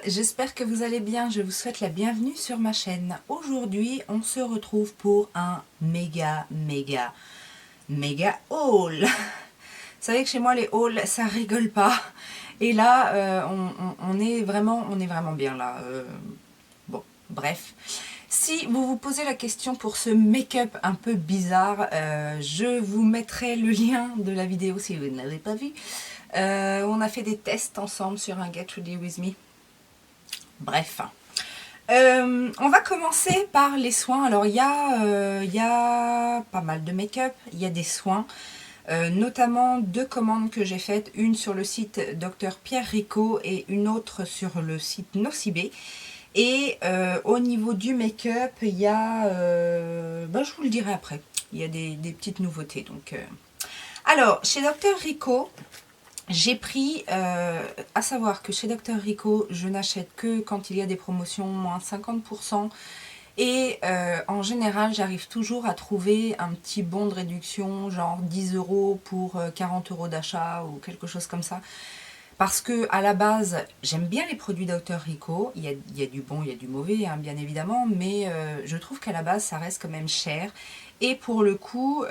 j'espère que vous allez bien, je vous souhaite la bienvenue sur ma chaîne. Aujourd'hui, on se retrouve pour un méga haul. Vous savez que chez moi, les hauls, ça rigole pas. Et là, on est vraiment bien là. Bon, bref. Si vous vous posez la question pour ce make-up un peu bizarre, je vous mettrai le lien de la vidéo si vous ne l'avez pas vu. On a fait des tests ensemble sur un Get Ready With Me. Bref. On va commencer par les soins. Alors, il y a pas mal de make-up, il y a des soins. Notamment deux commandes que j'ai faites, une sur le site Dr Pierre Rico et une autre sur le site Nocibé. Et au niveau du make-up, il y a, je vous le dirai après, il y a des petites nouveautés. Donc, alors, chez Dr Rico, j'ai pris, à savoir que chez Dr Rico, je n'achète que quand il y a des promotions, moins 50%. Et en général, j'arrive toujours à trouver un petit bon de réduction, genre 10 € pour 40 € d'achat ou quelque chose comme ça. Parce que à la base, j'aime bien les produits Dr Rico, il y a du bon, il y a du mauvais, hein, bien évidemment, mais je trouve qu'à la base, ça reste quand même cher. Et pour le coup,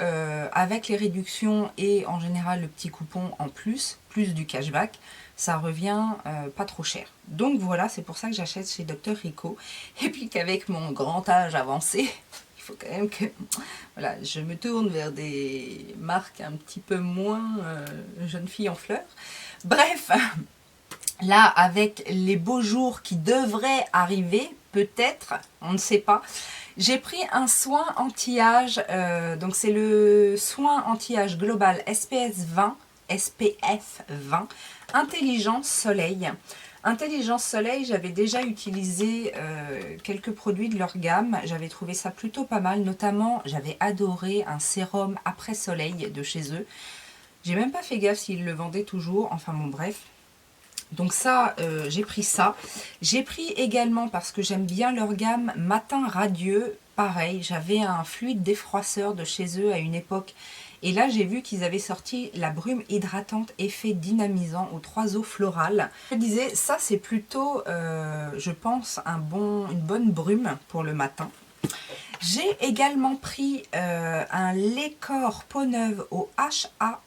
avec les réductions et en général le petit coupon en plus du cashback, ça revient pas trop cher. Donc voilà, c'est pour ça que j'achète chez Dr Rico. Et puis qu'avec mon grand âge avancé, il faut quand même que voilà, je me tourne vers des marques un petit peu moins jeunes filles en fleurs. Bref, là avec les beaux jours qui devraient arriver, peut-être, on ne sait pas, j'ai pris un soin anti-âge, donc c'est le soin anti-âge global SPF 20, Intelligence Soleil. Intelligence Soleil, j'avais déjà utilisé quelques produits de leur gamme, j'avais trouvé ça plutôt pas mal, notamment j'avais adoré un sérum après soleil de chez eux. J'ai même pas fait gaffe s'ils le vendaient toujours, enfin bon bref. Donc ça, j'ai pris ça. J'ai pris également, parce que j'aime bien leur gamme, Matin Radieux. Pareil, j'avais un fluide défroisseur de chez eux à une époque. Et là, j'ai vu qu'ils avaient sorti la brume hydratante effet dynamisant aux 3 eaux florales. Je disais, ça c'est plutôt, je pense, une bonne brume pour le matin. J'ai également pris un lait corps peau neuve au HA.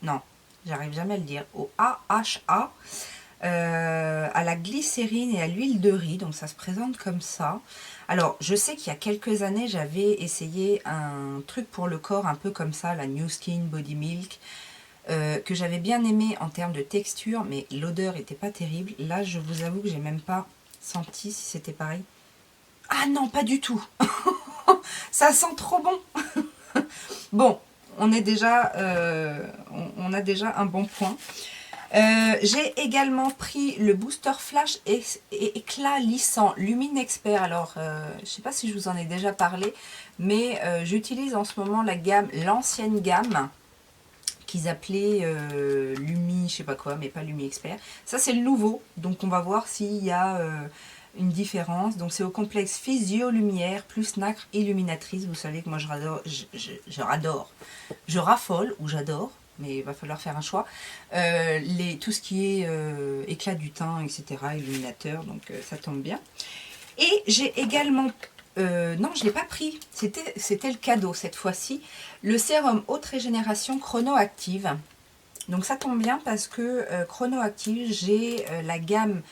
Non, j'arrive jamais à le dire. Au AHA. À la glycérine et à l'huile de riz, donc ça se présente comme ça. Alors je sais qu'il y a quelques années j'avais essayé un truc pour le corps un peu comme ça, la New Skin Body Milk, que j'avais bien aimé en termes de texture, mais l'odeur était pas terrible. Là je vous avoue que j'ai même pas senti si c'était pareil. Ah non, pas du tout. Ça sent trop bon. Bon, on a déjà un bon point. J'ai également pris le Booster Flash et éclat lissant Lumine Expert. Alors, je ne sais pas si je vous en ai déjà parlé, mais j'utilise en ce moment la gamme, l'ancienne gamme qu'ils appelaient Lumi, je sais pas quoi, mais pas Lumi Expert. Ça, c'est le nouveau, donc on va voir s'il y a une différence. Donc, c'est au complexe Physio Lumière plus nacre illuminatrice. Vous savez que moi, je raffole ou j'adore. Mais il va falloir faire un choix. Tout ce qui est éclat du teint, etc., illuminateur, donc ça tombe bien. Et j'ai également, non je ne l'ai pas pris, c'était le cadeau cette fois-ci, le sérum haute régénération Chronoactive. Donc ça tombe bien parce que Chronoactive, j'ai la gamme,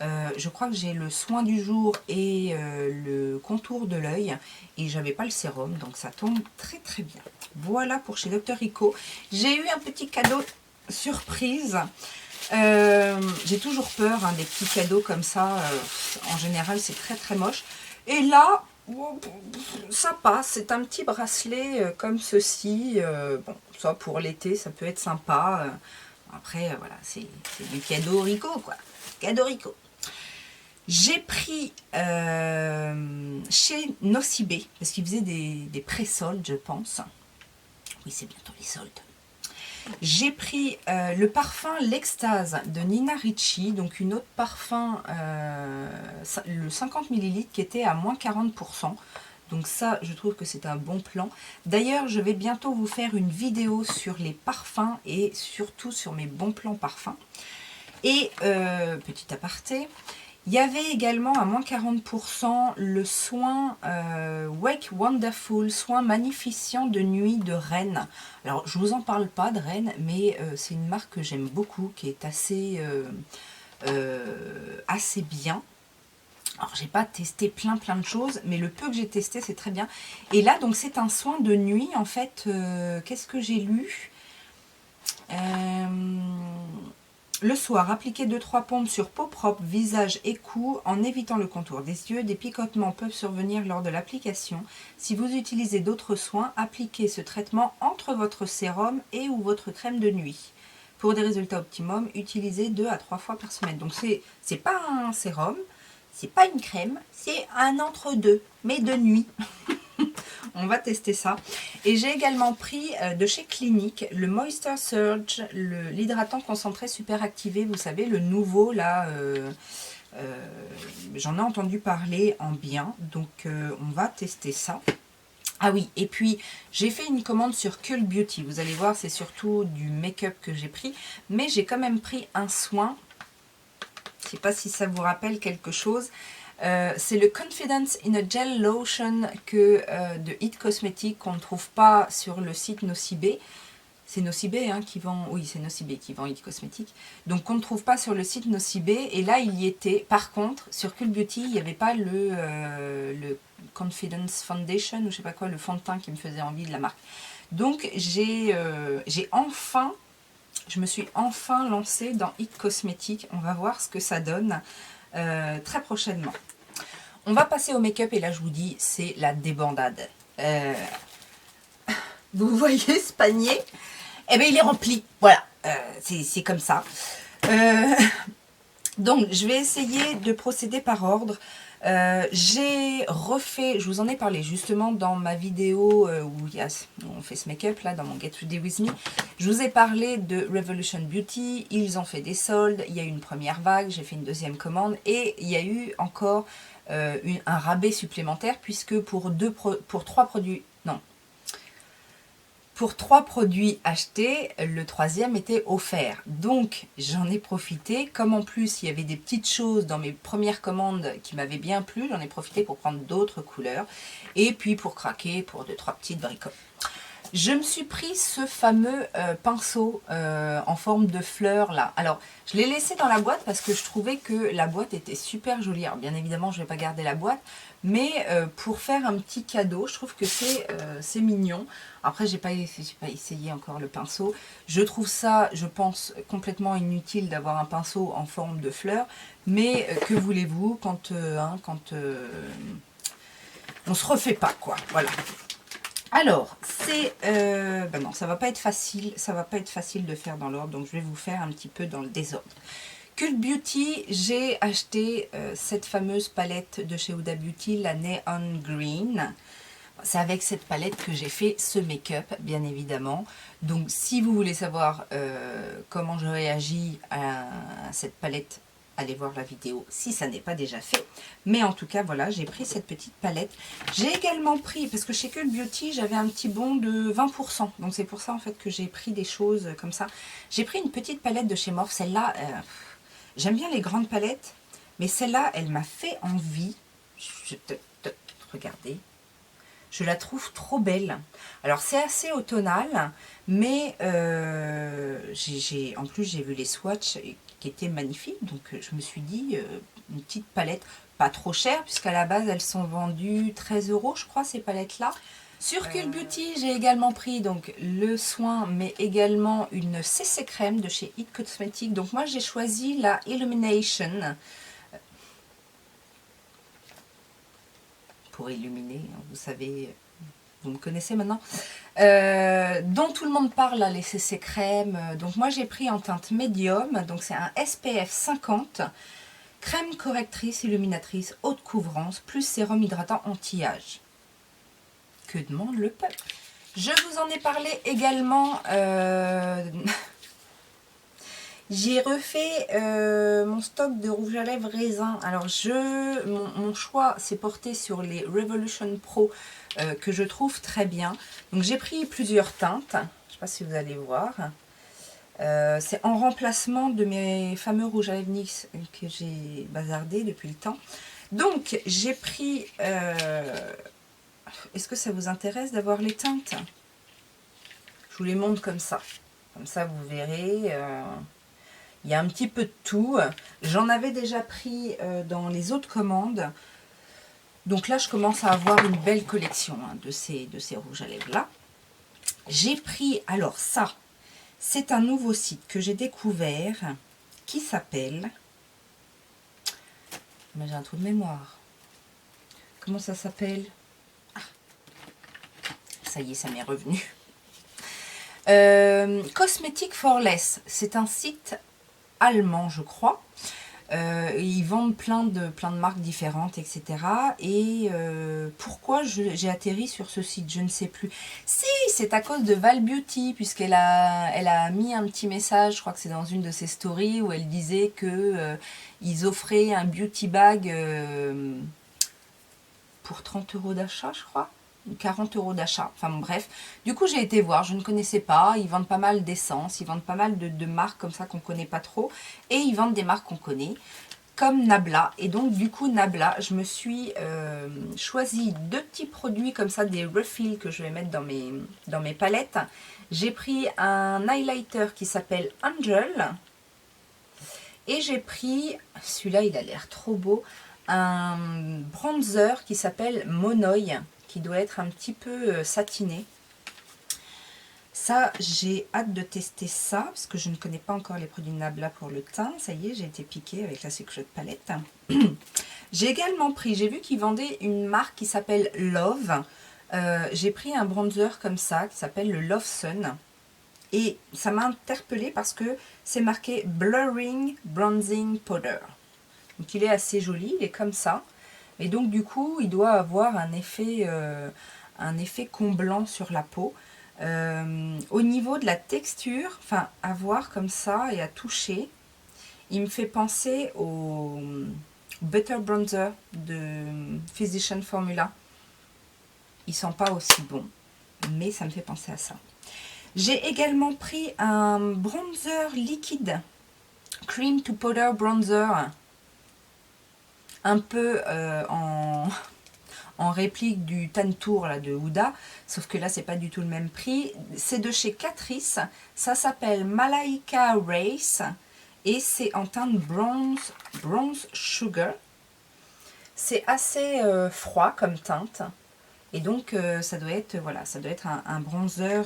je crois que j'ai le soin du jour et le contour de l'œil, et j'avais pas le sérum, donc ça tombe très très bien. Voilà pour chez Dr Rico. J'ai eu un petit cadeau surprise. J'ai toujours peur des petits cadeaux comme ça. En général, c'est très très moche. Et là, ça passe. C'est un petit bracelet comme ceci. Bon, ça pour l'été, ça peut être sympa. Après, voilà, c'est du cadeau Rico, quoi. Cadeau Rico. J'ai pris chez Nocibé, parce qu'ils faisaient des pré-soldes, je pense. Oui, c'est bientôt les soldes. J'ai pris le parfum L'Extase de Nina Ricci, donc une autre parfum, le 50 ml qui était à moins 40%. Donc ça, je trouve que c'est un bon plan. D'ailleurs, je vais bientôt vous faire une vidéo sur les parfums et surtout sur mes bons plans parfums. Et, petit aparté, Il y avait également à moins 40% le soin Wake Wonderful, soin magnificent de nuit de Rennes. Alors je vous en parle pas de Rennes, mais c'est une marque que j'aime beaucoup, qui est assez bien. Alors j'ai pas testé plein de choses, mais le peu que j'ai testé c'est très bien. Et là donc c'est un soin de nuit en fait. Qu'est-ce que j'ai lu? Le soir, appliquez 2-3 pompes sur peau propre, visage et cou en évitant le contour des yeux. Des picotements peuvent survenir lors de l'application. Si vous utilisez d'autres soins, appliquez ce traitement entre votre sérum et ou votre crème de nuit. Pour des résultats optimums, utilisez 2 à 3 fois par semaine. Donc c'est pas un sérum, c'est pas une crème, c'est un entre-deux, mais de nuit. On va tester ça. Et j'ai également pris de chez Clinique le Moisture Surge, l'hydratant concentré super activé. Vous savez, le nouveau là, j'en ai entendu parler en bien. Donc on va tester ça. Ah oui, et puis j'ai fait une commande sur Cult Beauty. Vous allez voir, c'est surtout du make-up que j'ai pris. Mais j'ai quand même pris un soin. Je ne sais pas si ça vous rappelle quelque chose. C'est le Confidence in a Gel Lotion de It Cosmetics qu'on ne trouve pas sur le site Nocibé. C'est Nocibé qui vend, oui c'est Nocibé qui vend It Cosmetics. Donc qu'on ne trouve pas sur le site Nocibé. Et là il y était. Par contre sur Cult Beauty il n'y avait pas le Confidence Foundation ou je sais pas quoi, le fond de teint qui me faisait envie de la marque. Donc je me suis enfin lancée dans It Cosmetics. On va voir ce que ça donne très prochainement. On va passer au make-up et là je vous dis c'est la débandade. Vous voyez ce panier? Eh bien il est rempli. Voilà, c'est comme ça. Donc je vais essayer de procéder par ordre. J'ai refait, je vous en ai parlé justement dans ma vidéo où on fait ce make-up là, dans mon Get Ready With Me. Je vous ai parlé de Revolution Beauty, ils ont fait des soldes, il y a eu une première vague, j'ai fait une deuxième commande et il y a eu encore un rabais supplémentaire puisque pour 3 produits, non, pour 3 produits achetés, le troisième était offert. Donc j'en ai profité. Comme en plus il y avait des petites choses dans mes premières commandes qui m'avaient bien plu, j'en ai profité pour prendre d'autres couleurs. Et puis pour craquer pour 2-3 petites bricoles. Je me suis pris ce fameux pinceau en forme de fleur là. Alors je l'ai laissé dans la boîte parce que je trouvais que la boîte était super jolie. Alors bien évidemment je ne vais pas garder la boîte. Mais pour faire un petit cadeau, je trouve que c'est mignon. Après, j'ai pas essayé encore le pinceau. Je trouve ça, je pense, complètement inutile d'avoir un pinceau en forme de fleur. Mais que voulez-vous quand on se refait pas, quoi. Voilà. Alors, c'est... non, ça va pas être facile. Ça va pas être facile de faire dans l'ordre. Donc, je vais vous faire un petit peu dans le désordre. Cult Beauty, j'ai acheté cette fameuse palette de chez Huda Beauty, la Neon Green. C'est avec cette palette que j'ai fait ce make-up, bien évidemment. Donc, si vous voulez savoir comment je réagis à cette palette, allez voir la vidéo si ça n'est pas déjà fait. Mais en tout cas, voilà, j'ai pris cette petite palette. J'ai également pris, parce que chez Cult Beauty, j'avais un petit bon de 20%. Donc, c'est pour ça, en fait, que j'ai pris des choses comme ça. J'ai pris une petite palette de chez Morphe. Celle-là... j'aime bien les grandes palettes, mais celle-là, elle m'a fait envie. Regardez. Je la trouve trop belle. Alors, c'est assez automnal, mais en plus, j'ai vu les swatchs qui étaient magnifiques. Donc, je me suis dit, une petite palette, pas trop chère, puisqu'à la base, elles sont vendues 13 €, je crois, ces palettes-là. Sur Cult Beauty, j'ai également pris donc le soin, mais également une CC crème de chez It Cosmetics. Donc moi, j'ai choisi la Illumination. Pour illuminer, vous savez, vous me connaissez maintenant. Dont tout le monde parle, là, les CC crèmes. Donc moi, j'ai pris en teinte médium. Donc c'est un SPF 50. Crème correctrice, illuminatrice, haute couvrance, plus sérum hydratant anti-âge. Que demande le peuple? Je vous en ai parlé également. J'ai refait mon stock de rouge à lèvres raisin. Alors mon choix s'est porté sur les Revolution Pro que je trouve très bien. Donc j'ai pris plusieurs teintes. Je ne sais pas si vous allez voir. C'est en remplacement de mes fameux rouges à lèvres NYX que j'ai bazardé depuis le temps. Donc, j'ai pris... Est-ce que ça vous intéresse d'avoir les teintes? Je vous les montre comme ça. Comme ça, vous verrez. Il y a un petit peu de tout. J'en avais déjà pris dans les autres commandes. Donc là, je commence à avoir une belle collection hein, de ces rouges à lèvres-là. J'ai pris, alors ça, c'est un nouveau site que j'ai découvert qui s'appelle... Mais j'ai un trou de mémoire. Comment ça s'appelle? Ah, ça y est, ça m'est revenu. Cosmetic for Less. C'est un site allemand, je crois. Ils vendent plein de marques différentes, etc. Et pourquoi j'ai atterri sur ce site, je ne sais plus. Si, c'est à cause de Val Beauty, puisqu'elle a mis un petit message, je crois que c'est dans une de ses stories, où elle disait que ils offraient un beauty bag pour 30 € d'achat, je crois. 40 € d'achat, enfin bon, bref. Du coup, j'ai été voir, je ne connaissais pas. Ils vendent pas mal d'essence, ils vendent pas mal de marques comme ça qu'on connaît pas trop. Et ils vendent des marques qu'on connaît, comme Nabla. Et donc, du coup, Nabla, je me suis choisi 2 petits produits comme ça, des refills que je vais mettre dans mes palettes. J'ai pris un highlighter qui s'appelle Angel. Et j'ai pris, celui-là, il a l'air trop beau, un bronzer qui s'appelle Monoï, qui doit être un petit peu satiné. Ça, j'ai hâte de tester ça, parce que je ne connais pas encore les produits Nabla pour le teint. Ça y est, j'ai été piquée avec la Secret Palette. J'ai également pris, j'ai vu qu'ils vendaient une marque qui s'appelle Love. J'ai pris un bronzer comme ça, qui s'appelle le Love Sun. Et ça m'a interpellée parce que c'est marqué Blurring Bronzing Powder. Donc il est assez joli, il est comme ça. Et donc du coup, il doit avoir un effet comblant sur la peau. Au niveau de la texture, enfin à voir comme ça et à toucher, il me fait penser au Butter Bronzer de Physician Formula. Il sent pas aussi bon, mais ça me fait penser à ça. J'ai également pris un bronzer liquide, Cream to Powder Bronzer, un peu en réplique du Tantour là, de Huda, sauf que là c'est pas du tout le même prix. C'est de chez Catrice, ça s'appelle Malaika Race et c'est en teinte bronze sugar. C'est assez froid comme teinte et donc ça doit être voilà, ça doit être un bronzer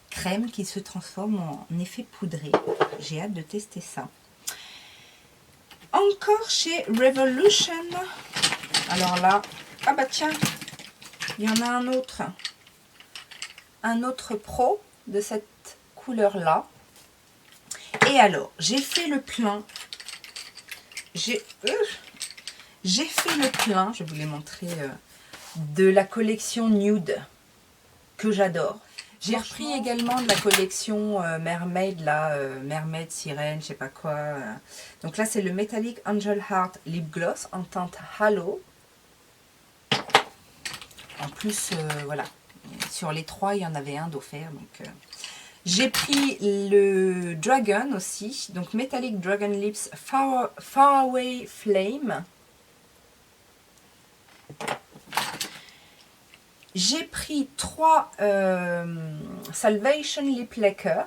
crème qui se transforme en effet poudré. J'ai hâte de tester ça. Encore chez Revolution. Alors là, ah bah tiens, il y en a un autre. Un autre pro de cette couleur-là. Et alors, j'ai fait le plein. J'ai fait le plein, je vais vous les montrer, de la collection Nude, que j'adore. J'ai repris également de la collection Mermaid, là, Mermaid, Sirène, je sais pas quoi. Donc là, c'est le Metallic Angel Heart Lip Gloss en teinte Halo. En plus, voilà, sur les 3, il y en avait un d'offert. Donc, j'ai pris le Dragon aussi, donc Metallic Dragon Lips Faraway Flame. J'ai pris 3 Salvation Lip Lacquer.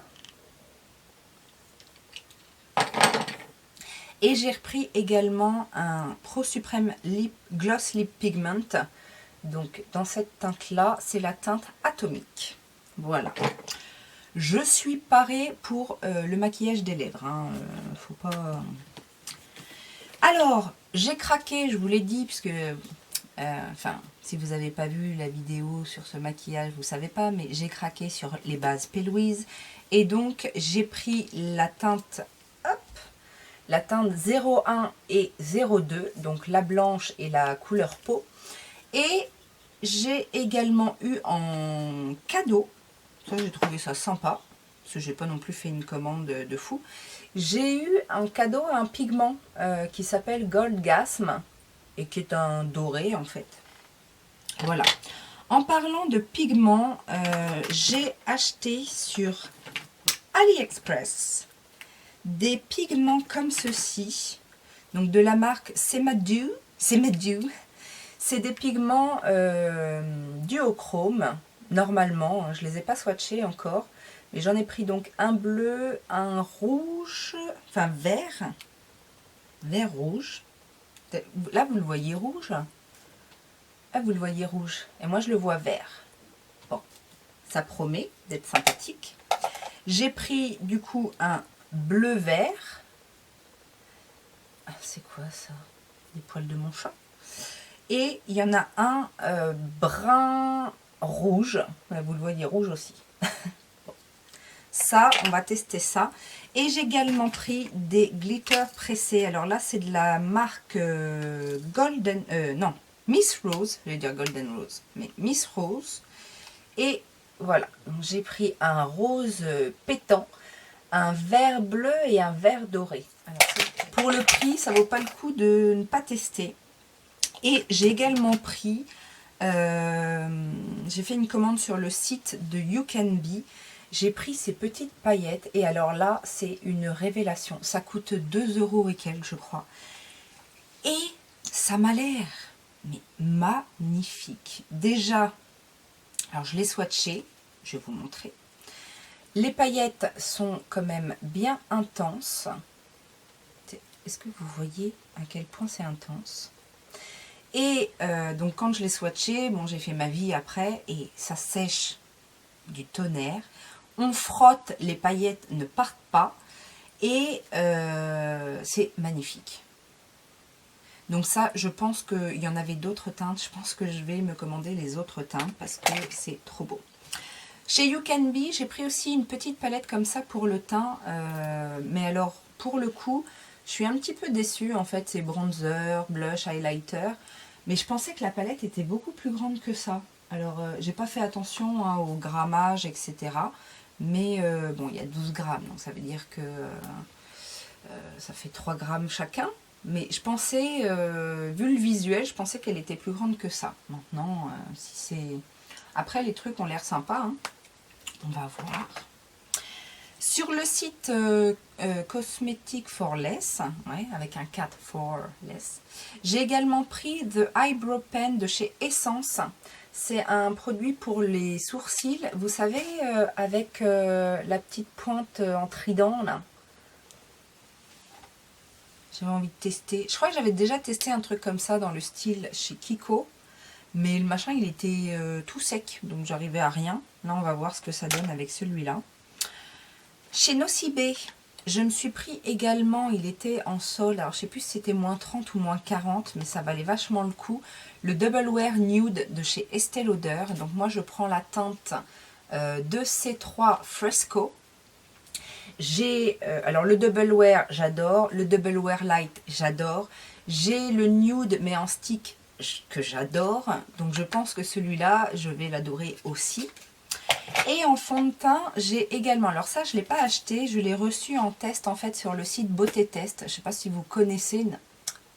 Et j'ai repris également un Pro Supreme Gloss Lip Pigment. Donc dans cette teinte-là, c'est la teinte atomique. Voilà. Je suis parée pour le maquillage des lèvres. Hein. Faut pas... Alors, j'ai craqué, je vous l'ai dit, puisque... enfin, si vous n'avez pas vu la vidéo sur ce maquillage, vous ne savez pas, mais j'ai craqué sur les bases P. Louise. Et donc, j'ai pris la teinte, hop, la teinte 01 et 02, donc la blanche et la couleur peau. Et j'ai également eu en cadeau, ça j'ai trouvé ça sympa, parce que j'ai pas non plus fait une commande de fou. J'ai eu en cadeau un pigment qui s'appelle Gold Gasm et qui est un doré en fait. Voilà. En parlant de pigments, j'ai acheté sur AliExpress des pigments comme ceci, donc de la marque Semadou. C'est des pigments duochrome, normalement, je ne les ai pas swatchés encore, mais j'en ai pris donc un bleu, un rouge, enfin vert rouge. Là vous le voyez rouge, là vous le voyez rouge, et moi je le vois vert. Bon, ça promet d'être sympathique. J'ai pris du coup un bleu vert. Ah, c'est quoi ça? Les poils de mon chat. Et il y en a un brun rouge. Vous le voyez rouge aussi. Bon. Ça, on va tester ça. Et j'ai également pris des glitters pressés. Alors là, c'est de la marque non, Miss Rose. Je vais dire Golden Rose, mais Miss Rose. Et voilà, j'ai pris un rose pétant, un vert bleu et un vert doré. Alors, pour le prix, ça vaut pas le coup de ne pas tester. Et j'ai également pris, j'ai fait une commande sur le site de You Can Be. J'ai pris ces petites paillettes et alors là, c'est une révélation. Ça coûte 2 € et quelques, je crois. Et ça m'a l'air mais magnifique. Déjà, alors je l'ai swatché, je vais vous montrer. Les paillettes sont quand même bien intenses. Est-ce que vous voyez à quel point c'est intense? Et donc quand je l'ai swatché, bon, j'ai fait ma vie après et ça sèche du tonnerre. On frotte, les paillettes ne partent pas et c'est magnifique. Donc ça, je pense qu'il y en avait d'autres teintes. Je pense que je vais me commander les autres teintes parce que c'est trop beau. Chez You Can Be, j'ai pris aussi une petite palette comme ça pour le teint. Mais alors, pour le coup, je suis un petit peu déçue. En fait, c'est bronzer, blush, highlighter. Mais je pensais que la palette était beaucoup plus grande que ça. Alors, j'ai pas fait attention hein, au grammage, etc. Mais bon, il y a 12 grammes. Donc, ça veut dire que ça fait 3 grammes chacun. Mais je pensais, vu le visuel, je pensais qu'elle était plus grande que ça. Maintenant, si c'est... Après, les trucs ont l'air sympas. Hein. On va voir. Sur le site Cosmetic for Less, ouais, avec un 4 for Less, j'ai également pris The Eyebrow Pen de chez Essence. C'est un produit pour les sourcils. Vous savez, avec la petite pointe en trident, là. J'avais envie de tester. Je crois que j'avais déjà testé un truc comme ça dans le style chez Kiko. Mais le machin, il était tout sec. Donc, j'arrivais à rien. Là, on va voir ce que ça donne avec celui-là. Chez Nocibé, je me suis pris également, il était en solde. Alors, je sais plus si c'était moins 30 ou moins 40. Mais ça valait vachement le coup. Le Double Wear Nude de chez Estée Lauder. Donc, moi, je prends la teinte 2C3 Fresco. J'ai, alors le Double Wear, j'adore. Le Double Wear Light, j'adore. J'ai le Nude, mais en stick, que j'adore. Donc, je pense que celui-là, je vais l'adorer aussi. Et en fond de teint, j'ai également, alors ça, je ne l'ai pas acheté. Je l'ai reçu en test, en fait, sur le site Beauté Test. Je ne sais pas si vous connaissez.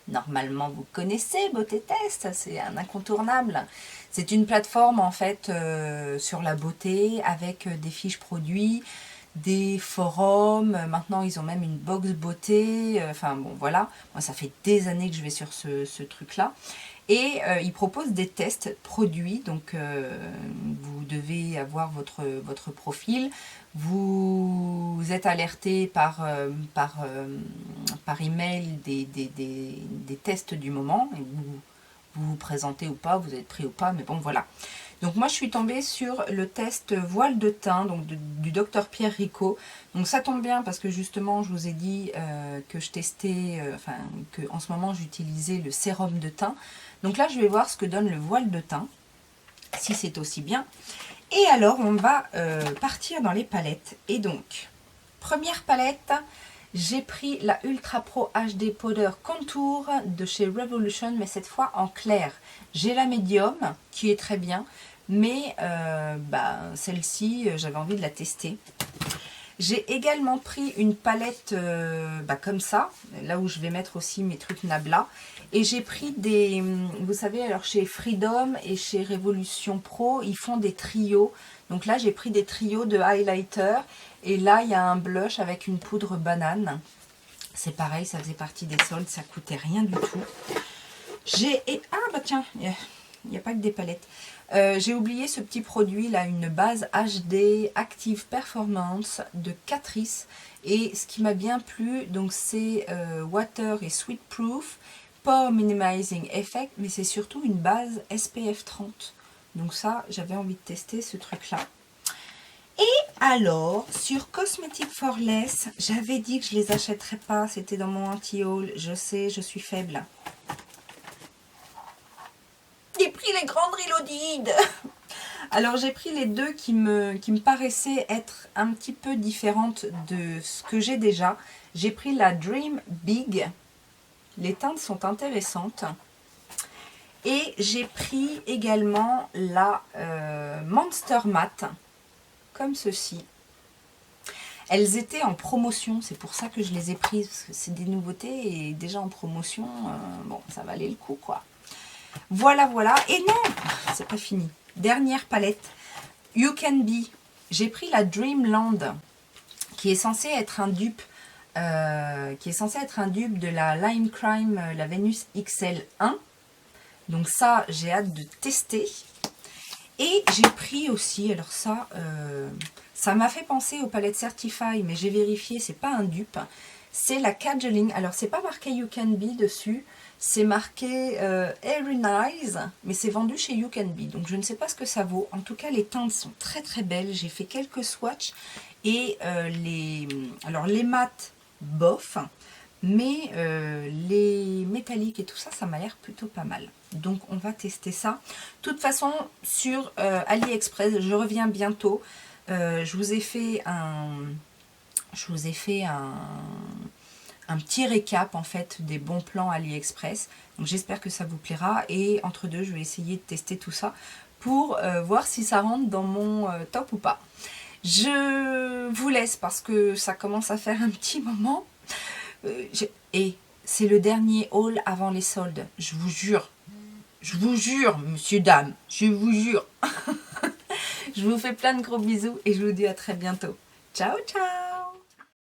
Normalement, vous connaissez Beauté Test. C'est un incontournable. C'est une plateforme, en fait, sur la beauté, avec des fiches produits, des forums, maintenant ils ont même une box beauté, enfin bon voilà, moi ça fait des années que je vais sur ce truc là, et ils proposent des tests produits, donc vous devez avoir votre profil, vous êtes alerté par email des tests du moment, et vous présentez ou pas, vous êtes pris ou pas, mais bon voilà. Donc moi je suis tombée sur le test voile de teint donc du docteur Pierre Ricot. Donc ça tombe bien parce que justement je vous ai dit que je testais, enfin que en ce moment j'utilisais le sérum de teint. Donc là je vais voir ce que donne le voile de teint, si c'est aussi bien. Et alors on va partir dans les palettes. Et donc, première palette, j'ai pris la Ultra Pro HD Powder Contour de chez Revolution, mais cette fois en clair. J'ai la médium qui est très bien, mais celle-ci, j'avais envie de la tester. J'ai également pris une palette comme ça, là où je vais mettre aussi mes trucs Nabla. Et j'ai pris des, vous savez, alors chez Freedom et chez Révolution Pro, ils font des trios. Donc là, j'ai pris des trios de highlighter. Et là, il y a un blush avec une poudre banane. C'est pareil, ça faisait partie des soldes, ça coûtait rien du tout. Ah bah tiens, il n'y a pas que des palettes. J'ai oublié ce petit produit là, une base HD Active Performance de Catrice. Et ce qui m'a bien plu, donc c'est Water et Sweet Proof, Pore Minimizing Effect, mais c'est surtout une base SPF 30. Donc ça, j'avais envie de tester ce truc-là. Et alors, sur Cosmetic for Less, j'avais dit que je les achèterais pas, c'était dans mon anti-haul, je sais, je suis faible. J'ai pris les grandes Rilodides. Alors j'ai pris les deux qui me paraissaient être un petit peu différentes de ce que j'ai déjà. J'ai pris la Dream Big, les teintes sont intéressantes. Et j'ai pris également la Monster Matte, comme ceci. Elles étaient en promotion, c'est pour ça que je les ai prises, parce que c'est des nouveautés et déjà en promotion, bon, ça valait le coup, quoi. Voilà, voilà. Et non, c'est pas fini. Dernière palette, You Can Be. J'ai pris la Dreamland, qui est censée être un dupe, de la Lime Crime, la Venus XL1. Donc ça, j'ai hâte de tester. Et j'ai pris aussi, alors ça m'a fait penser aux palettes Certify, mais j'ai vérifié, c'est pas un dupe. C'est la Cajoling. Alors c'est pas marqué You Can Be dessus, c'est marqué Airy Nice, mais c'est vendu chez You Can Be. Donc je ne sais pas ce que ça vaut. En tout cas, les teintes sont très très belles. J'ai fait quelques swatchs et les mattes, bof. Mais les métalliques et tout ça, ça m'a l'air plutôt pas mal. Donc on va tester ça. De toute façon, sur AliExpress, je reviens bientôt. Je vous ai fait un petit récap en fait des bons plans AliExpress. Donc j'espère que ça vous plaira. Et entre deux, je vais essayer de tester tout ça pour voir si ça rentre dans mon top ou pas. Je vous laisse parce que ça commence à faire un petit moment. Et c'est le dernier haul avant les soldes. Je vous jure, monsieur, dame, je vous jure. Je vous fais plein de gros bisous et je vous dis à très bientôt. Ciao, ciao!